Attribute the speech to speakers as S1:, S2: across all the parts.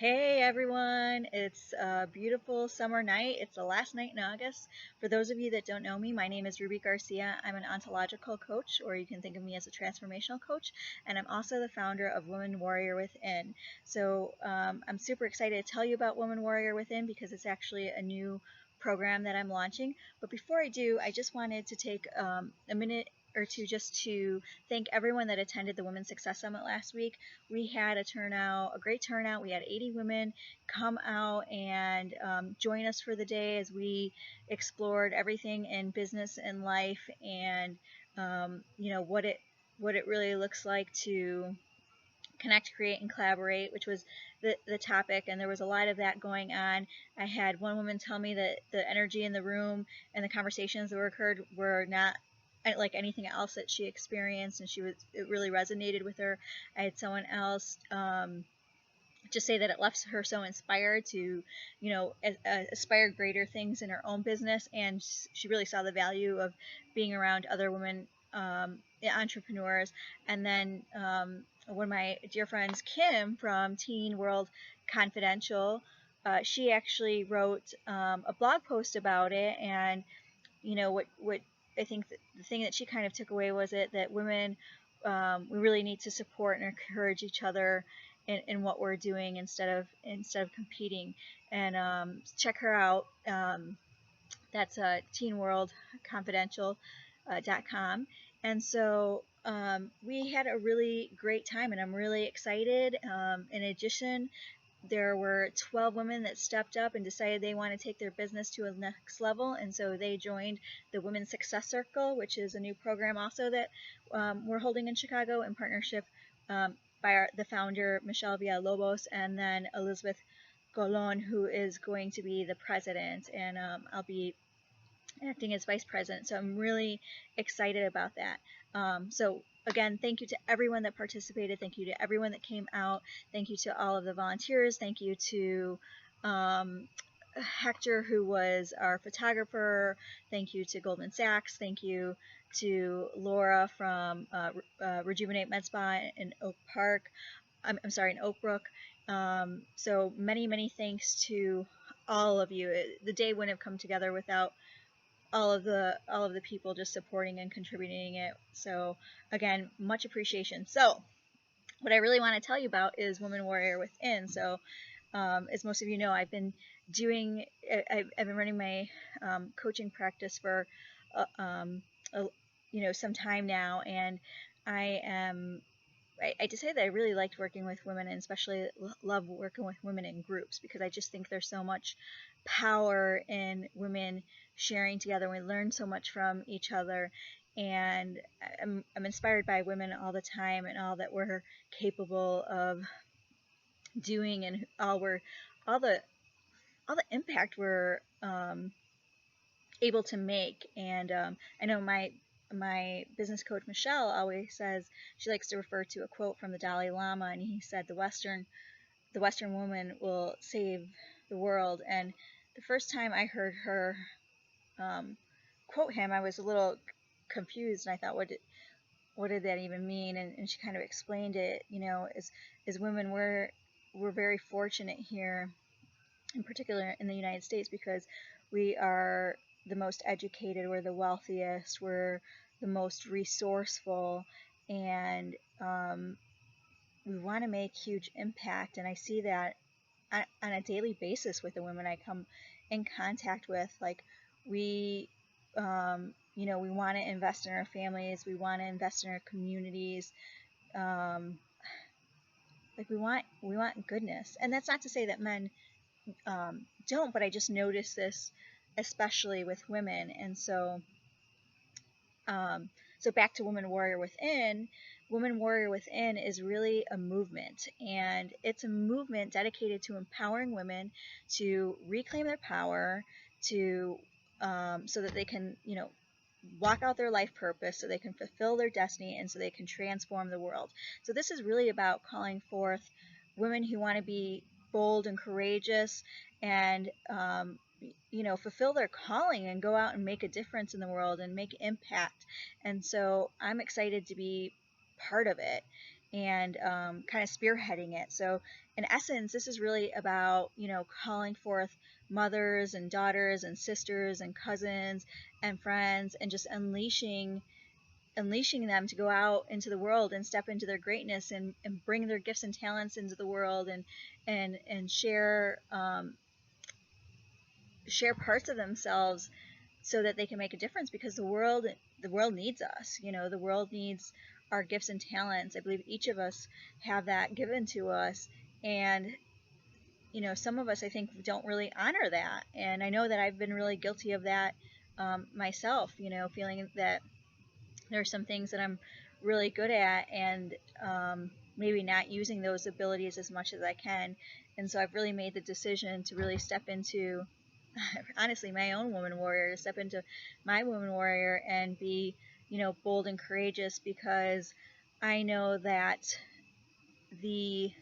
S1: Hey everyone, it's a beautiful summer night. It's the last night in August. For those of you that don't know me, my name is Ruby Garcia. I'm an ontological coach, or you can think of me as a transformational coach, and I'm also the founder of Woman Warrior Within. I'm super excited to tell you about Woman Warrior Within because it's actually a new program that I'm launching. But before I do, I just wanted to take a minute or two just to thank everyone that attended the Women's Success Summit last week. We had a great turnout. We had 80 women come out and join us for the day as we explored everything in business and life, and what it really looks like to connect, create, and collaborate, which was the topic, and there was a lot of that going on. I had one woman tell me that the energy in the room and the conversations that occurred were not like anything else that she experienced, and it really resonated with her. I had someone else just say that it left her so inspired to, aspire greater things in her own business, and she really saw the value of being around other women entrepreneurs. And then one of my dear friends, Kim from Teen World Confidential, she actually wrote a blog post about it, and what I think the thing that she kind of took away was that women, we really need to support and encourage each other in what we're doing instead of competing. And check her out. That's teenworldconfidential.com. And so we had a really great time, and I'm really excited. In addition, there were 12 women that stepped up and decided they want to take their business to a next level, and so they joined the Women's Success Circle, which is a new program also that we're holding in Chicago in partnership by the founder, Michelle Villalobos, and then Elizabeth Golon, who is going to be the president, and I'll be acting as vice president. So I'm really excited about that. So again, thank you to everyone that participated. Thank you to everyone that came out. Thank you to all of the volunteers. Thank you to Hector, who was our photographer. Thank you to Goldman Sachs. Thank you to Laura from Rejuvenate Med Spa in Oak Park. I'm sorry, in Oak Brook. So many thanks to all of you. The day wouldn't have come together without all of the people just supporting and contributing it. So again, much appreciation. So what I really want to tell you about is Woman Warrior Within. So as most of you know, I've been running my coaching practice for some time now, and I decided that I really liked working with women, and especially love working with women in groups, because I just think there's so much power in women sharing together. We learn so much from each other, and I'm inspired by women all the time and all that we're capable of doing, and all the impact we're able to make. And I know my business coach Michelle always says, she likes to refer to a quote from the Dalai Lama, and he said the Western woman will save the world. And the first time I heard her quote him, I was a little confused, and I thought, what did that even mean? And she kind of explained it. As women, we're very fortunate here, in particular in the United States, because we are the most educated, we're the wealthiest, we're the most resourceful, and we want to make huge impact. And I see that on a daily basis with the women I come in contact with. Like, we we want to invest in our families, we want to invest in our communities, like we want goodness. And that's not to say that men don't, but I just notice this especially with women. And so back to Woman Warrior Within. Woman Warrior Within is really a movement, and it's a movement dedicated to empowering women to reclaim their power, to so that they can walk out their life purpose, so they can fulfill their destiny, and so they can transform the world. So this is really about calling forth women who want to be bold and courageous, and fulfill their calling and go out and make a difference in the world and make impact. And so I'm excited to be part of it. and kind of spearheading it. So in essence, this is really about, calling forth mothers and daughters and sisters and cousins and friends, and just unleashing them to go out into the world and step into their greatness, and bring their gifts and talents into the world, and share parts of themselves so that they can make a difference, because the world needs us. The world needs our gifts and talents. I believe each of us have that given to us, and some of us, I think, don't really honor that. And I know that I've been really guilty of that myself, feeling that there are some things that I'm really good at, and maybe not using those abilities as much as I can. And so I've really made the decision to really step into, honestly, my own woman warrior, to step into my woman warrior and be, bold and courageous, because I know that the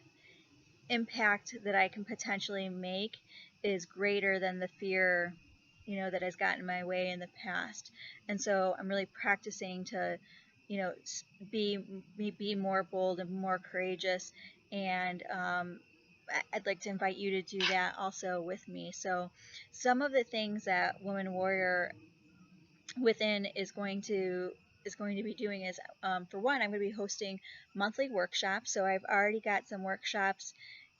S1: impact that I can potentially make is greater than the fear, that has gotten in my way in the past. And so I'm really practicing to, be more bold and more courageous. And I'd like to invite you to do that also with me. So some of the things that Woman Warrior Within is going to be doing is, for one, I'm going to be hosting monthly workshops. So I've already got some workshops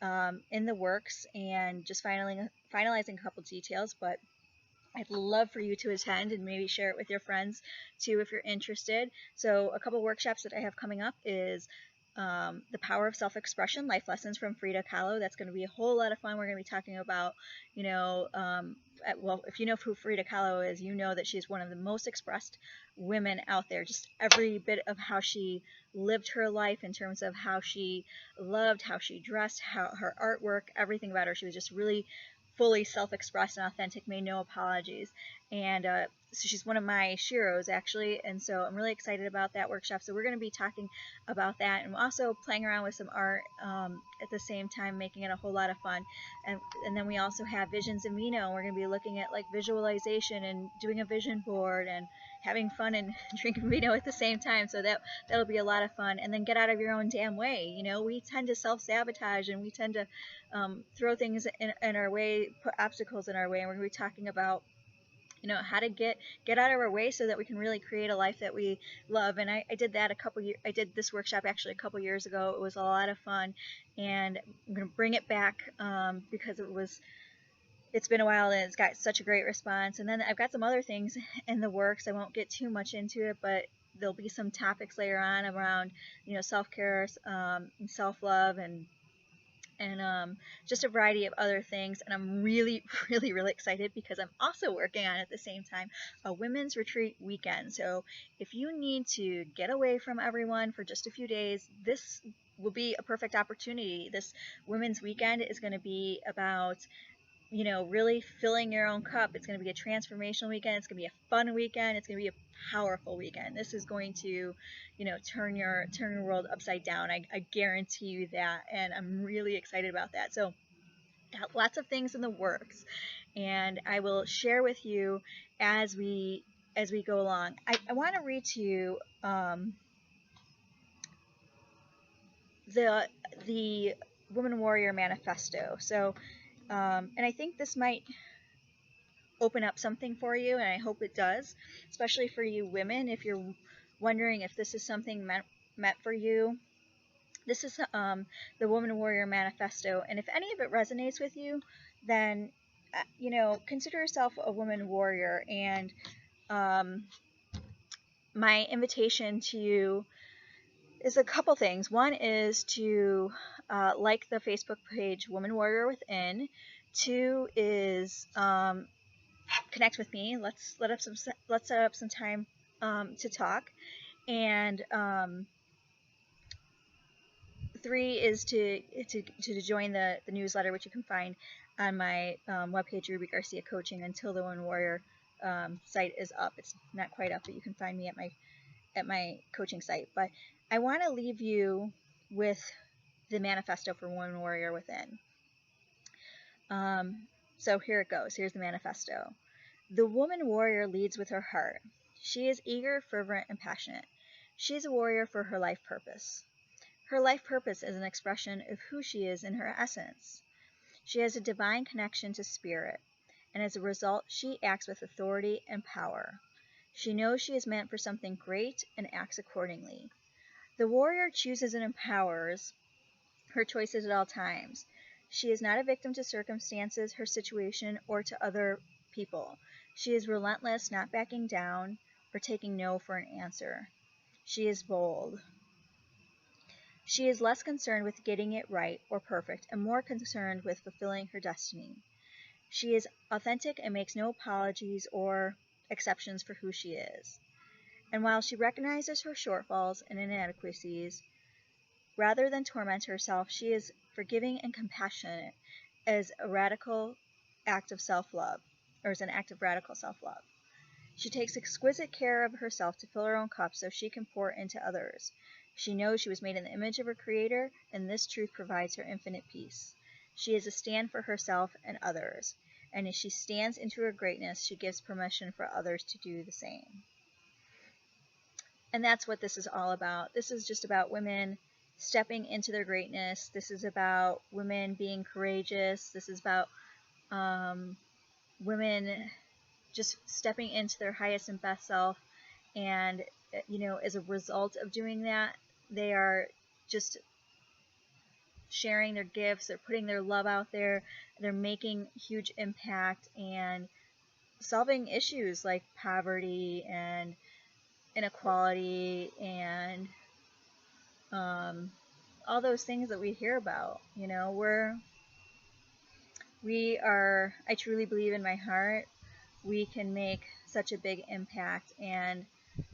S1: in the works, and just finalizing a couple details. But I'd love for you to attend and maybe share it with your friends too if you're interested. So a couple workshops that I have coming up is the power of self-expression, life lessons from Frida Kahlo. That's going to be a whole lot of fun. We're going to be talking about, well, if you know who Frida Kahlo is, you know that she's one of the most expressed women out there. Just every bit of how she lived her life, in terms of how she loved, how she dressed, how her artwork, everything about her. She was just really fully self-expressed and authentic, made no apologies. And so she's one of my sheroes, actually, and so I'm really excited about that workshop. So we're going to be talking about that, and also playing around with some art at the same time, making it a whole lot of fun. And then we also have Visions of Mino. We're going to be looking at like visualization and doing a vision board and having fun and drinking vino at the same time. So that'll be a lot of fun. And then get out of your own damn way. We tend to self-sabotage, and we tend to throw things in our way, put obstacles in our way. And we're going to be talking about how to get out of our way so that we can really create a life that we love. And I did that I did this workshop actually a couple years ago. It was a lot of fun, and I'm going to bring it back because it's been a while, and it's got such a great response. And then I've got some other things in the works. I won't get too much into it, but there'll be some topics later on around self-care, self-love, and just a variety of other things. And I'm really, really, really excited, because I'm also working on, at the same time, a women's retreat weekend. So if you need to get away from everyone for just a few days, this will be a perfect opportunity. This women's weekend is going to be about really filling your own cup. It's going to be a transformational weekend. It's going to be a fun weekend. It's going to be a powerful weekend. This is going to, turn your world upside down. I guarantee you that, and I'm really excited about that. So, got lots of things in the works, and I will share with you as we go along. I want to read to you the Woman Warrior Manifesto. So, and I think this might open up something for you, and I hope it does, especially for you women. If you're wondering if this is something meant for you, this is the Woman Warrior Manifesto. And if any of it resonates with you, then consider yourself a woman warrior. And my invitation to you is a couple things. One is to like the Facebook page Woman Warrior Within. Two is connect with me. Let's set up some time to talk. And three is to join the newsletter, which you can find on my webpage, Ruby Garcia Coaching, until the Woman Warrior site is up. It's not quite up, but you can find me at my coaching site. But I want to leave you with the manifesto for Woman Warrior Within. So here it goes. Here's the manifesto. The woman warrior leads with her heart. She is eager, fervent, and passionate. She is a warrior for her life purpose. Her life purpose is an expression of who she is in her essence. She has a divine connection to spirit, and as a result, she acts with authority and power. She knows she is meant for something great and acts accordingly. The warrior chooses and empowers her choices at all times. She is not a victim to circumstances, her situation, or to other people. She is relentless, not backing down or taking no for an answer. She is bold. She is less concerned with getting it right or perfect and more concerned with fulfilling her destiny. She is authentic and makes no apologies or exceptions for who she is. And while she recognizes her shortfalls and inadequacies, rather than torment herself, she is forgiving and compassionate as a radical act of self-love, or as an act of radical self-love. She takes exquisite care of herself to fill her own cup so she can pour into others. She knows she was made in the image of her Creator, and this truth provides her infinite peace. She is a stand for herself and others, and as she stands into her greatness, she gives permission for others to do the same. And that's what this is all about. This is just about women stepping into their greatness. This is about women being courageous. This is about women just stepping into their highest and best self. And, as a result of doing that, they are just sharing their gifts. They're putting their love out there. They're making huge impact and solving issues like poverty and inequality and all those things that we hear about. I truly believe in my heart we can make such a big impact, and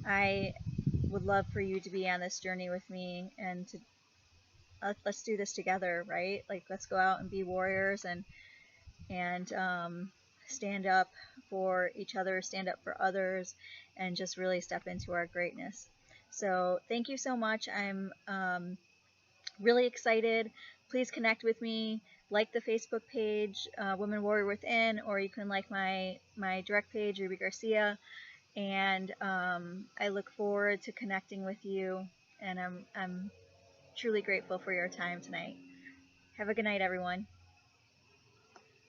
S1: I would love for you to be on this journey with me and to let's do this together, right? Like, let's go out and be warriors and stand up for each other, stand up for others, and just really step into our greatness. So thank you so much. I'm really excited. Please connect with me. Like the Facebook page, Women Warrior Within, or you can like my direct page, Ruby Garcia. And I look forward to connecting with you. And I'm truly grateful for your time tonight. Have a good night, everyone.